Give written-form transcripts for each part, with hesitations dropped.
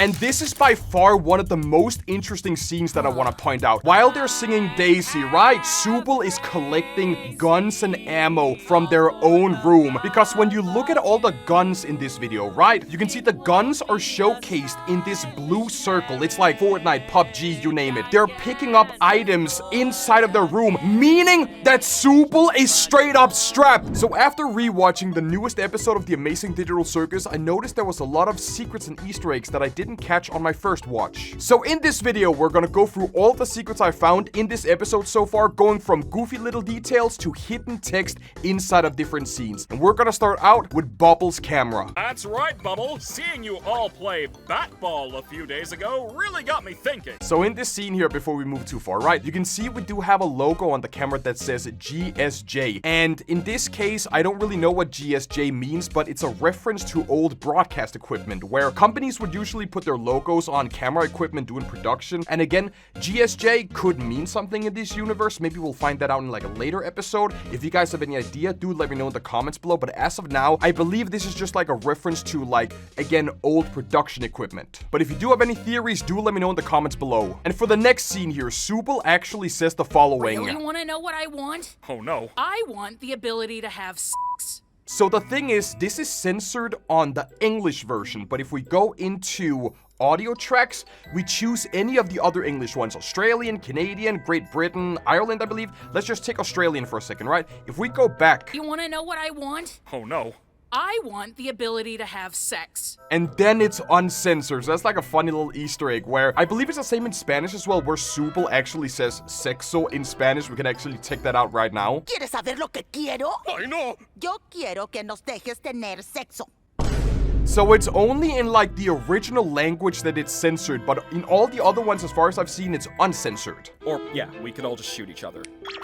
And this is by far one of the most interesting scenes that I want to point out. While they're singing Daisy, right, Subil is collecting guns and ammo from their own room. Because when you look at all the guns in this video, right, you can see the guns are showcased in this blue circle. It's like Fortnite, PUBG, you name it. They're picking up items inside of their room, meaning that Subil is straight up strapped. So after rewatching the newest episode of the Amazing Digital Circus, I noticed there was a lot of secrets and Easter eggs that I didn't catch on my first watch. So in this video, we're gonna go through all the secrets I found in this episode so far, going from goofy little details to hidden text inside of different scenes. And we're gonna start out with Bubble's camera. That's right, Bubble. Seeing you all play bat-ball a few days ago really got me thinking. So in this scene here, before we move too far, right, you can see we do have a logo on the camera that says GSJ. And in this case, I don't really know what GSJ means, but it's a reference to old broadcast equipment, where companies would usually put their logos on camera equipment doing production. And again, GSJ could mean something in this universe. Maybe we'll find that out in like a later episode. If you guys have any idea, do let me know in the comments below. But as of now, I believe this is just like a reference to, like, again, old production equipment. But if you do have any theories, do let me know in the comments below. And for the next scene here, Subil actually says the following. Really want to know what I want? Oh no. I want the ability to have sex. So the thing is, this is censored on the English version, but if we go into audio tracks, we choose any of the other English ones: Australian, Canadian, Great Britain, Ireland, I believe. Let's just take Australian for a second, right? If we go back... You want to know what I want? Oh no. I want the ability to have sex. And then it's uncensored. So that's like a funny little Easter egg where I believe it's the same in Spanish as well, where Subil actually says sexo in Spanish. We can actually check that out right now. ¿Quieres saber lo que quiero? I know. Yo quiero que nos dejes tener sexo. So it's only in like the original language that it's censored, but in all the other ones, as far as I've seen, it's uncensored. Or, yeah, we could all just shoot each other.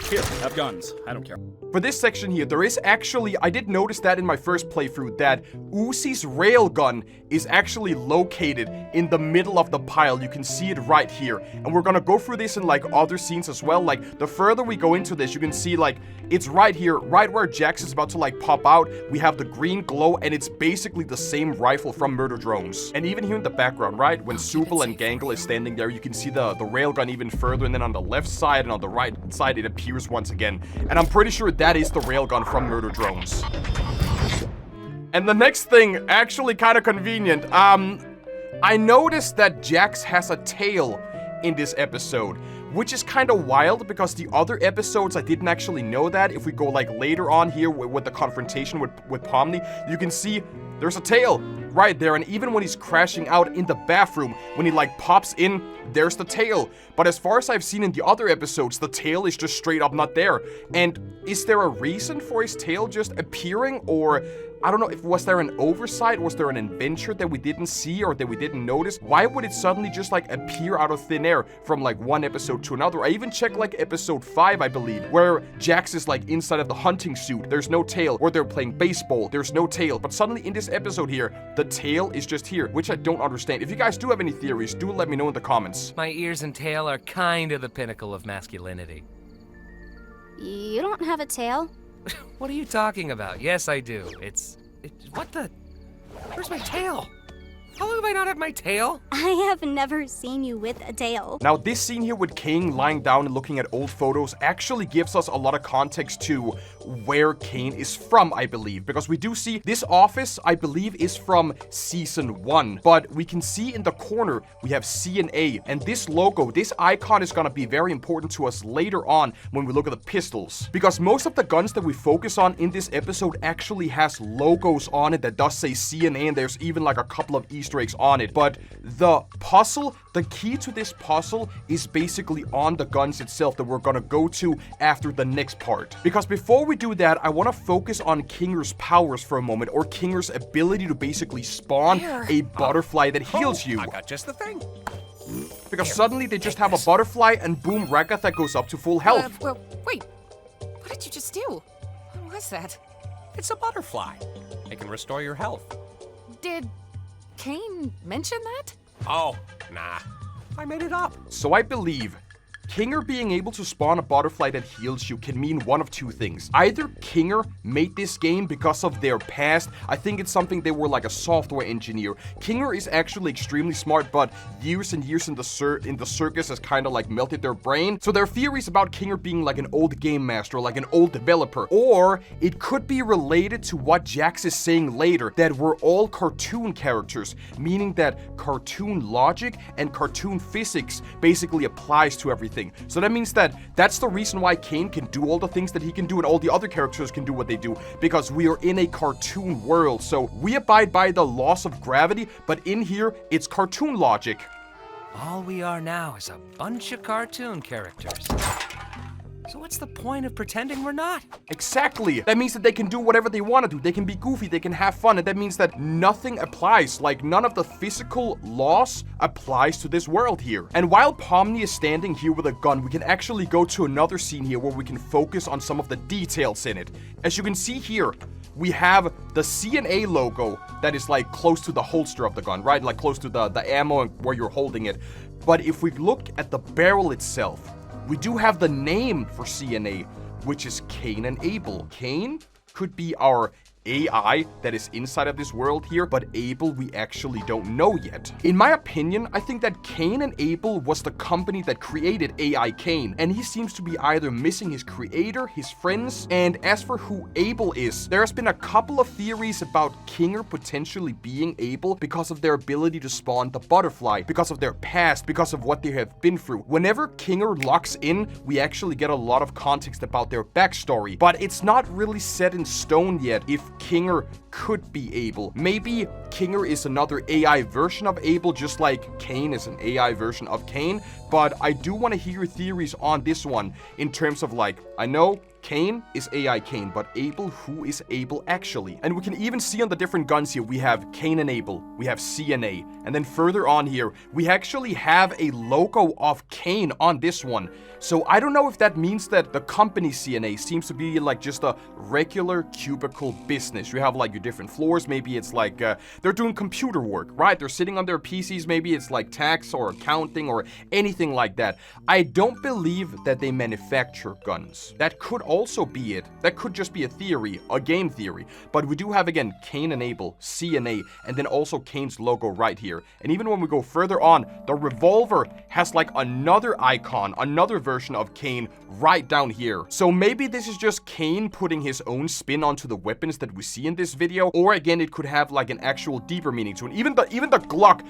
Here, have guns. I don't care. For this section here, there is actually, I did notice that in my first playthrough, that Uzi's railgun is actually located in the middle of the pile. You can see it right here. And we're gonna go through this in like other scenes as well. Like, the further we go into this, you can see like, it's right here, right where Jax is about to like pop out. We have the green glow, and it's basically the same rifle from Murder Drones. And even here in the background, right, when Subil and Gangle is standing there, you can see the railgun even further, and then on the left side and on the right side, it appears once again. And I'm pretty sure that is the railgun from Murder Drones. And the next thing, actually kind of convenient, I noticed that Jax has a tail in this episode, which is kind of wild because the other episodes I didn't actually know that. If we go like later on here with the confrontation with POMNI, you can see there's a tail right there. And even when he's crashing out in the bathroom, when he like pops in, there's the tail. But as far as I've seen in the other episodes, the tail is just straight up not there. And is there a reason for his tail just appearing? Or I don't know, if was there an oversight? Was there an adventure that we didn't see or that we didn't notice? Why would it suddenly just like appear out of thin air from like one episode to another? I even checked like episode 5, I believe, where Jax is like inside of the hunting suit. There's no tail. Or they're playing baseball. There's no tail. But suddenly in this episode here, the tail is just here, which I don't understand. If you guys do have any theories, do let me know in the comments. My ears and tail are kind of the pinnacle of masculinity. You don't have a tail? What are you talking about? Yes, I do. What the? Where's my tail? How long have I not had my tail? I have never seen you with a tail. Now, this scene here with Cain lying down and looking at old photos actually gives us a lot of context to where Cain is from, I believe. Because we do see this office, I believe, is from season 1. But we can see in the corner, we have C and A. And this logo, this icon is gonna be very important to us later on when we look at the pistols. Because most of the guns that we focus on in this episode actually has logos on it that does say C and A. And there's even like a couple of Easter eggs on it. But the puzzle, the key to this puzzle is basically on the guns itself that we're gonna go to after the next part. Because before we do that, I want to focus on Kinger's powers for a moment, or Kinger's ability to basically spawn a butterfly that heals you. I got just the thing. Because suddenly they just have a butterfly and boom, Ragatha goes up to full health. Well, wait. What did you just do? What was that? It's a butterfly. It can restore your health. Did Cain mention that? Oh, nah. I made it up. So I believe Kinger being able to spawn a butterfly that heals you can mean one of two things. Either Kinger made this game because of their past. I think it's something they were like a software engineer. Kinger is actually extremely smart, but years and years in the circus has kind of like melted their brain. So there are theories about Kinger being like an old game master, like an old developer. Or it could be related to what Jax is saying later, that we're all cartoon characters, meaning that cartoon logic and cartoon physics basically applies to everything. So that means that that's the reason why Caine can do all the things that he can do and all the other characters can do what they do, because we are in a cartoon world. So we abide by the laws of gravity, but in here, it's cartoon logic. All we are now is a bunch of cartoon characters. So what's the point of pretending we're not? Exactly. That means that they can do whatever they want to do. They can be goofy, they can have fun, and that means that nothing applies. Like, none of the physical laws applies to this world here. And while POMNI is standing here with a gun, we can actually go to another scene here where we can focus on some of the details in it. As you can see here, we have the CNA logo that is like close to the holster of the gun, right? Like close to the ammo and where you're holding it. But if we look at the barrel itself, we do have the name for CNA, which is Cain and Abel. Cain could be our AI that is inside of this world here, but Abel we actually don't know yet. In my opinion, I think that Cain and Abel was the company that created AI Caine, and he seems to be either missing his creator, his friends, and as for who Abel is, there has been a couple of theories about Kinger potentially being Abel because of their ability to spawn the butterfly, because of their past, because of what they have been through. Whenever Kinger locks in, we actually get a lot of context about their backstory, but it's not really set in stone yet if Kinger could be Abel. Maybe Kinger is another AI version of Abel, just like Cain is an AI version of Cain, but I do want to hear your theories on this one in terms of like, I know Cain is AI Caine, but Abel, who is Abel actually? And we can even see on the different guns here, we have Cain and Abel, we have CNA, and then further on here, we actually have a logo of Cain on this one. So I don't know if that means that the company CNA seems to be like just a regular cubicle business. You have like your different floors, maybe it's like they're doing computer work, right? They're sitting on their PCs, maybe it's like tax or accounting or anything like that. I don't believe that they manufacture guns. That could also be it. That could just be a theory, a game theory. But we do have, again, Cain and Abel, CNA, and then also Cain's logo right here. And even when we go further on, the revolver has like another icon, another version of Cain right down here. So maybe this is just Cain putting his own spin onto the weapons that we see in this video, or again, it could have like an actual deeper meaning to it. Even the Glock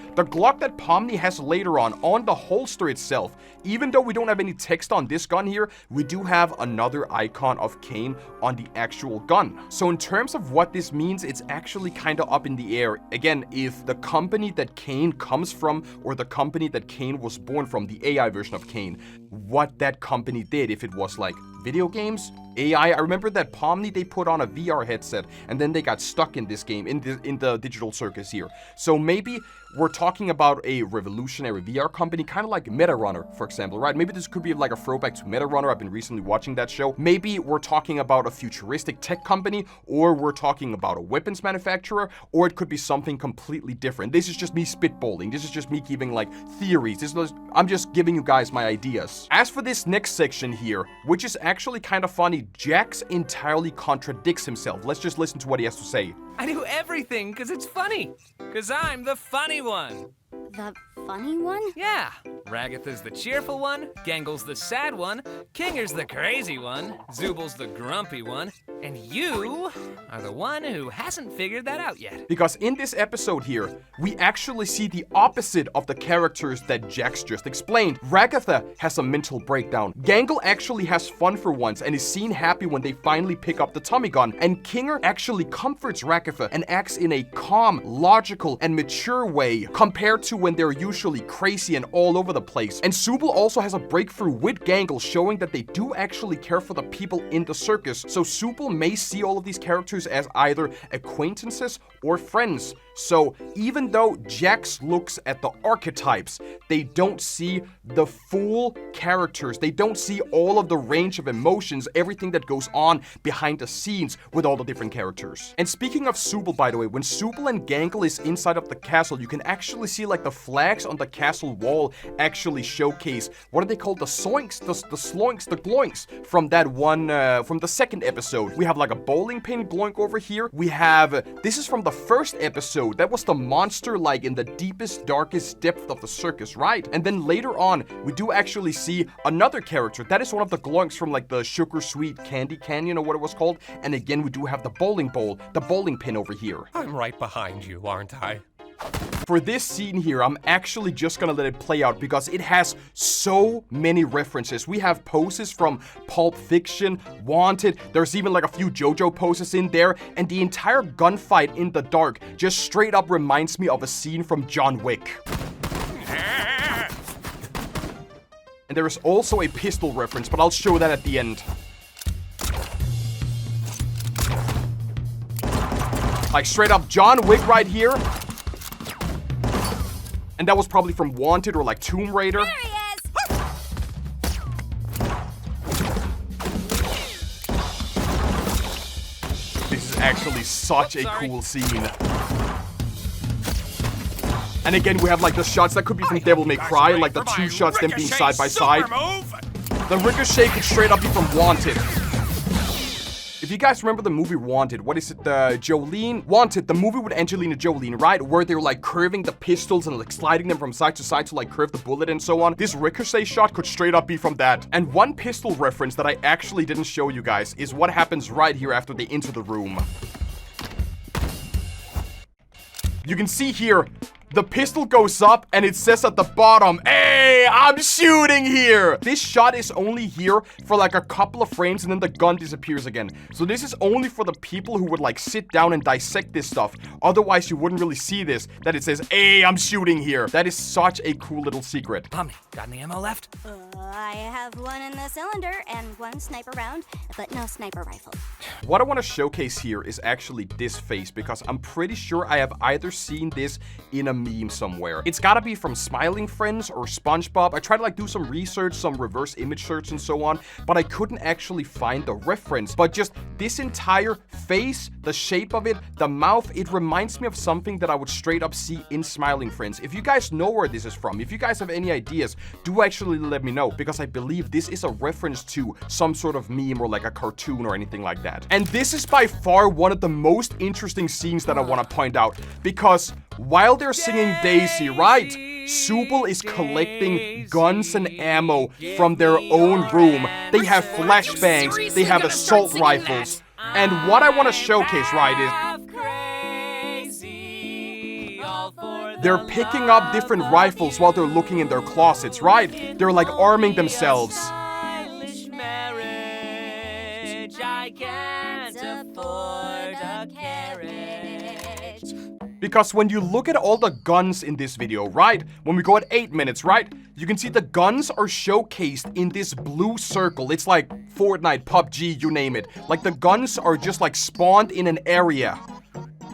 that POMNI has later on the holster itself, even though we don't have any text on this gun here, we do have another icon of Cain on the actual gun. So in terms of what this means, it's actually kind of up in the air. Again, if the company that Cain comes from, or the company that Cain was born from, the AI version of Cain, what that company did, if it was like video games, AI. I remember that POMNI, they put on a VR headset and then they got stuck in this game, in the digital circus here. So maybe we're talking about a revolutionary VR company, kind of like MetaRunner, for example, right? Maybe this could be like a throwback to MetaRunner. I've been recently watching that show. Maybe we're talking about a futuristic tech company, or we're talking about a weapons manufacturer, or it could be something completely different. This is just me spitballing. This is just me giving like theories. I'm just giving you guys my ideas. As for this next section here, which is actually kind of funny, Jax entirely contradicts himself. Let's just listen to what he has to say. I do everything because it's funny. Because I'm the funny one. The funny one? Yeah. Ragatha's the cheerful one, Gangle's the sad one, Kinger's the crazy one, Zubil's the grumpy one, and you are the one who hasn't figured that out yet. Because in this episode here, we actually see the opposite of the characters that Jax just explained. Ragatha has a mental breakdown. Gangle actually has fun for once and is seen happy when they finally pick up the Tommy gun. And Kinger actually comforts Ragatha and acts in a calm, logical, and mature way compared to when they're usually crazy and all over the place. And Subil also has a breakthrough with Gangle, showing that they do actually care for the people in the circus. So Subil may see all of these characters as either acquaintances or friends. So even though Jax looks at the archetypes, they don't see the full characters. They don't see all of the range of emotions, everything that goes on behind the scenes with all the different characters. And speaking of Subil, by the way, when Subil and Gangle is inside of the castle, you can actually see like the flags on the castle wall actually showcase, what are they called? The soinks, the sloinks, the gloinks from that one, from the second episode. We have like a bowling pin gloink over here. We have, this is from the first episode. That was the monster like in the deepest, darkest depth of the circus, right? And then later on, we do actually see another character. That is one of the gloinks from like the Sugar Sweet Candy Canyon or what it was called. And again, we do have the bowling ball, the bowling pin over here. I'm right behind you, aren't I? For this scene here, I'm actually just gonna let it play out because it has so many references. We have poses from Pulp Fiction, Wanted, there's even like a few JoJo poses in there, and the entire gunfight in the dark just straight up reminds me of a scene from John Wick. And there is also a pistol reference, but I'll show that at the end. Like straight up John Wick right here. And that was probably from Wanted or like Tomb Raider. There he is! This is actually such a cool scene. And again, we have like the shots that could be from Devil May Cry, like the two shots them being side by side. The ricochet could straight up be from Wanted. If you guys remember the movie Wanted, what is it, Jolene? Wanted, the movie with Angelina Jolie, right? Where they're like curving the pistols and like sliding them from side to like curve the bullet and so on. This ricochet shot could straight up be from that. And one pistol reference that I actually didn't show you guys is what happens right here after they enter the room. You can see here, the pistol goes up and it says at the bottom, "Hey, I'm shooting here!" This shot is only here for like a couple of frames and then the gun disappears again. So this is only for the people who would like sit down and dissect this stuff. Otherwise, you wouldn't really see this, that it says, "Hey, I'm shooting here." That is such a cool little secret. POMNI, got any ammo left? I have one in the cylinder and one sniper round, but no sniper rifle. What I want to showcase here is actually this face because I'm pretty sure I have either seen this in a meme somewhere. It's gotta be from Smiling Friends or SpongeBob. I tried to like do some research, some reverse image search and so on, but I couldn't actually find the reference. But just this entire face, the shape of it, the mouth, it reminds me of something that I would straight up see in Smiling Friends. If you guys know where this is from, if you guys have any ideas, do actually let me know because I believe this is a reference to some sort of meme or like a cartoon or anything like that. And this is by far one of the most interesting scenes that I want to point out because while they're singing Daisy, right? Subil is collecting guns and ammo from their own room. They have flashbangs, they have assault rifles. And what I want to showcase, right, is they're picking up different rifles while they're looking in their closets, right? They're like arming themselves. Because when you look at all the guns in this video, right? When we go at 8 minutes, right? You can see the guns are showcased in this blue circle. It's like Fortnite, PUBG, you name it. Like the guns are just like spawned in an area.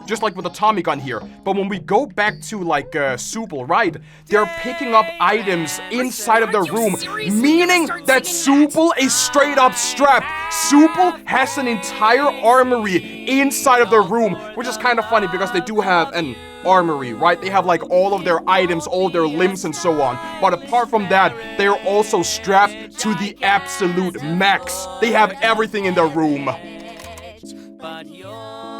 Just like with the Tommy gun here. But when we go back to like Subil, right? They're picking up items inside of their room, meaning that Subil is straight up strapped. Subil has an entire armory inside of their room, which is kind of funny because they do have an armory, right? They have like all of their items, all their limbs and so on. But apart from that, they are also strapped to the absolute max. They have everything in their room.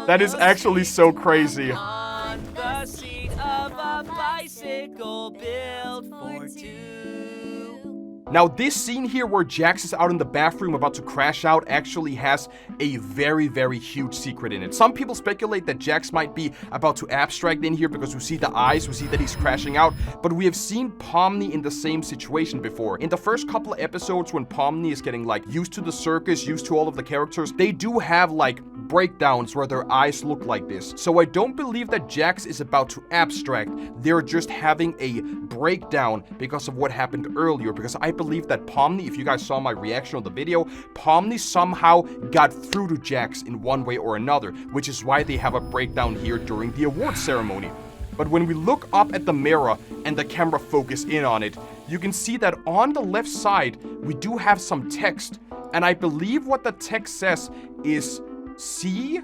That is actually so crazy. On the seat of a bicycle built for two. Now this scene here where Jax is out in the bathroom about to crash out actually has a very, very huge secret in it. Some people speculate that Jax might be about to abstract in here because we see the eyes, we see that he's crashing out, but we have seen POMNI in the same situation before. In the first couple of episodes when POMNI is getting like used to the circus, used to all of the characters, they do have like breakdowns where their eyes look like this. So I don't believe that Jax is about to abstract. They're just having a breakdown because of what happened earlier, because I believe believe that POMNI, if you guys saw my reaction on the video, POMNI somehow got through to Jax in one way or another, which is why they have a breakdown here during the award ceremony. But when we look up at the mirror and the camera focus in on it, you can see that on the left side, we do have some text. And I believe what the text says is CHILLFELI,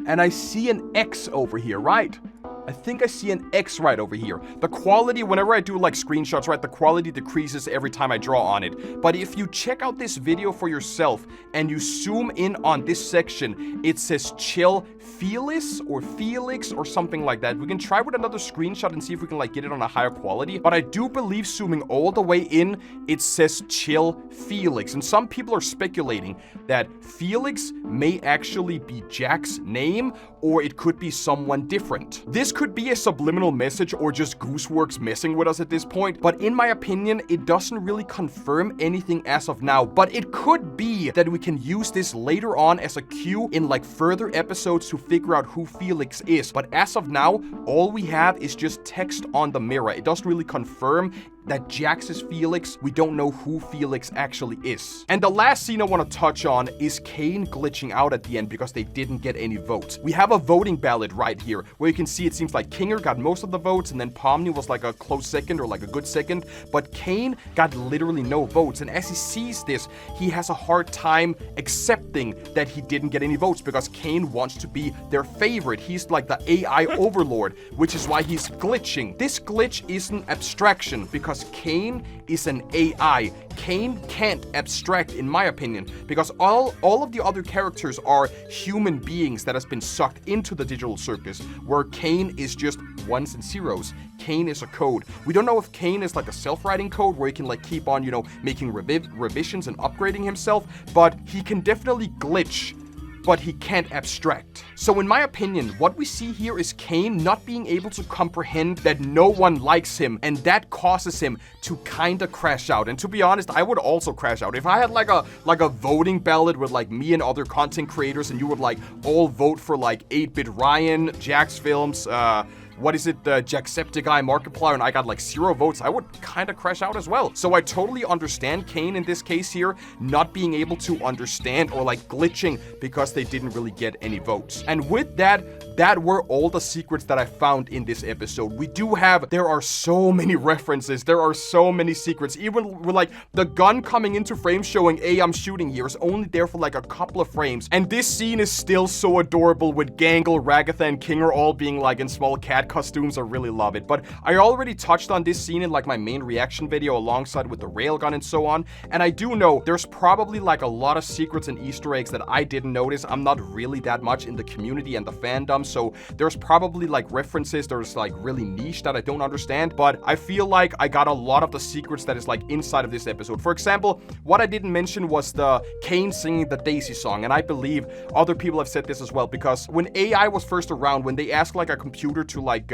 and I see an X over here, right? I think I see an X right over here. The quality, whenever I do like screenshots, right, the quality decreases every time I draw on it. But if you check out this video for yourself and you zoom in on this section, it says chill Felix or something like that. We can try with another screenshot and see if we can like get it on a higher quality. But I do believe zooming all the way in, it says chill Felix. And some people are speculating that Felix may actually be Jack's name, or it could be someone different. This could be a subliminal message or just Gooseworks messing with us at this point, but in my opinion, it doesn't really confirm anything as of now. But it could be that we can use this later on as a cue in like further episodes to figure out who Felix is. But as of now, all we have is just text on the mirror. It doesn't really confirm that Jax is Felix. We don't know who Felix actually is. And the last scene I want to touch on is Cain glitching out at the end because they didn't get any votes. We have a voting ballot right here where you can see it seems like Kinger got most of the votes and then POMNI was like a close second or like a good second, but Cain got literally no votes. And as he sees this, he has a hard time accepting that he didn't get any votes because Cain wants to be their favorite. He's like the AI overlord, which is why he's glitching. This glitch is an abstraction because Cain is an AI. Cain can't abstract, in my opinion, because all of the other characters are human beings that has been sucked into the digital circus, where Cain is just ones and zeros. Cain is a code. We don't know if Cain is like a self-writing code where he can like keep on, you know, making revisions and upgrading himself, but he can definitely glitch, but he can't abstract. So in my opinion, what we see here is Cain not being able to comprehend that no one likes him, and that causes him to kinda crash out. And to be honest, I would also crash out. If I had like a voting ballot with like me and other content creators and you would like all vote for like 8-Bit Ryan, Jax Films, what is it, the Jacksepticeye, Markiplier, and I got like 0 votes, I would kind of crash out as well. So I totally understand Cain in this case here not being able to understand or like glitching because they didn't really get any votes. And with that, that were all the secrets that I found in this episode. There are so many references, there are so many secrets. Even with like the gun coming into frame showing, hey, I'm shooting here, is only there for like a couple of frames. And this scene is still so adorable with Gangle, Ragatha, and Kinger all being like in small cat costumes. I really love it. But I already touched on this scene in like my main reaction video alongside with the railgun and so on. And I do know there's probably like a lot of secrets and Easter eggs that I didn't notice. I'm not really that much in the community and the fandom, so there's probably like references there's like really niche that I don't understand, but I feel like I got a lot of the secrets that is like inside of this episode. For example, what I didn't mention was the Cain singing the Daisy song, and I believe other people have said this as well, because when AI was first around, when they asked like a computer to like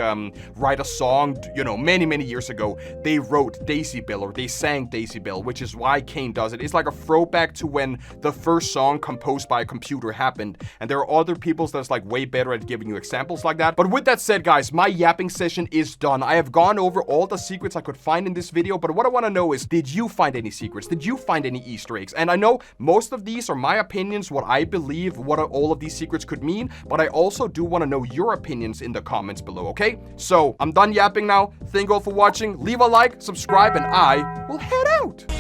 write a song, you know, many years ago, they wrote Daisy Bell or they sang Daisy Bell, which is why Cain does it. It's like a throwback to when the first song composed by a computer happened, and there are other people that's like way better at giving you examples like that. But with that said, guys, my yapping session is done. I have gone over all the secrets I could find in this video, but what I want to know is, did you find any secrets? Did you find any Easter eggs? And I know most of these are my opinions, what I believe, what all of these secrets could mean, but I also do want to know your opinions in the comments below, okay? So, I'm done yapping now. Thank you all for watching. Leave a like, subscribe, and I will head out.